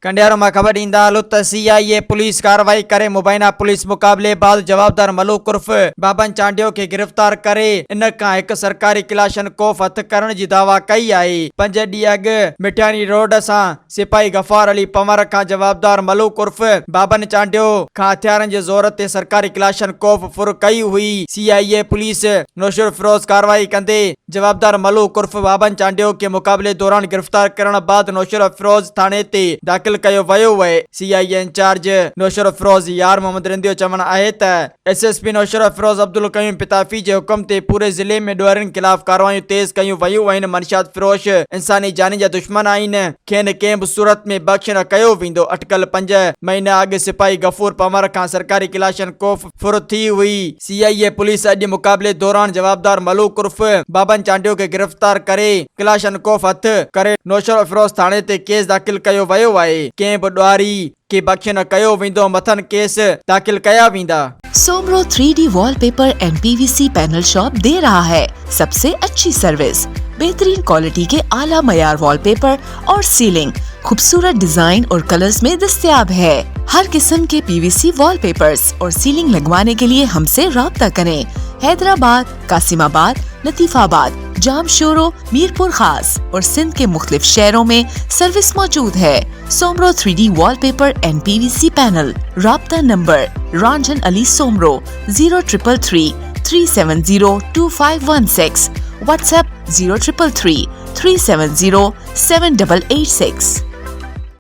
कंडियारो में खबर ईंदा हलो त CIA पुलिस कार्रवाई करे मुबैना पुलिस मुकाबले बाद जवाबदार मलूक उर्फ बाबन चांडियो के गिरफ्तार करे इन का एक सरकारी क्लाशन कोफ हथ करण जी दावा कई आई। 5 ॾींहं अॻु मिठियानी रोड सां सिपाही गफ़ार अली पंवर का जवाबदार मलूक उर्फ बाबन चांडियो का हथियारन के जोर ते सरकारी क्लाशन कोफ फुर कई हुई। CIA पुलिस नौशर फिरोज कार्रवाई कंदे जवाबदार मलूक उर्फ बाबन चांडियो के मुकाबले दौरान गिरफ्तार करण बाद नौशर फिरोज थाने ते दाखिल कयो वयो है। CIA इंचार्ज नौशर फिरोज यार मोहम्मद रिंदियो चवण आहे त SSP नौशर फिरोज अब्दुल कयूम पिताफी के हुक्म ते पूरे जिले में ॾोहरनि खिलाफ कार्रवाई तेज कयूं वयूं आहिनि। मनशात फिरोश इंसानी जानी जा दुश्मन आहिनि, खेनि कंहिं बि सूरत में बख्श न कयो वेंदो। अटकल 5 महीना अॻु सिपाही गफूर पंवर खां सरकारी क्लाशन कोफ फुर थी हुई। CIA पुलिस अॼु मुकाबले दौरान जवाबदार मलूक उर्फ बाबन चांडियो के गिरफ्तार करे क्लाशन कोफ हथ करे नौशर फिरोज थाने ते केस दाखिल कयो वयो आहे। कंहिं बि ॾुआरी के बख्श न कयो वेंदो, मथन केस दाखिल कया वेंदा। Soomro 3D wallpaper and PVC panel shop दे रहा है सबसे अच्छी सर्विस, बेहतरीन क्वालिटी के आला मयार वॉलपेपर और सीलिंग खूबसूरत डिजाइन और कलर्स में दस्तयाब है। हर किस्म के PVC वॉलपेपर्स और सीलिंग लगवाने के लिए हमसे राब्ता करें। हैदराबाद, कासिमाबाद, लतीफाबाद, जामशोरो, मीरपुर खास और सिंध के मुख्तलिफ शहरों में सर्विस मौजूद है। Soomro 3D wallpaper and PVC panel. राब्ता नंबर रंजन अली सोमरो 0333 370 2516, व्हाट्सएप 0333 370 7886।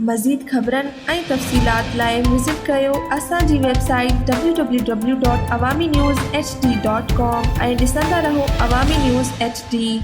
मज़ीद ख़बरन ऐं तफ़सीलात लाइ विज़िट कयो असांजी वेबसाइट www.awamiNewsHD.com ऐं ॾिसंदा रहो अवामी न्यूज़ HD।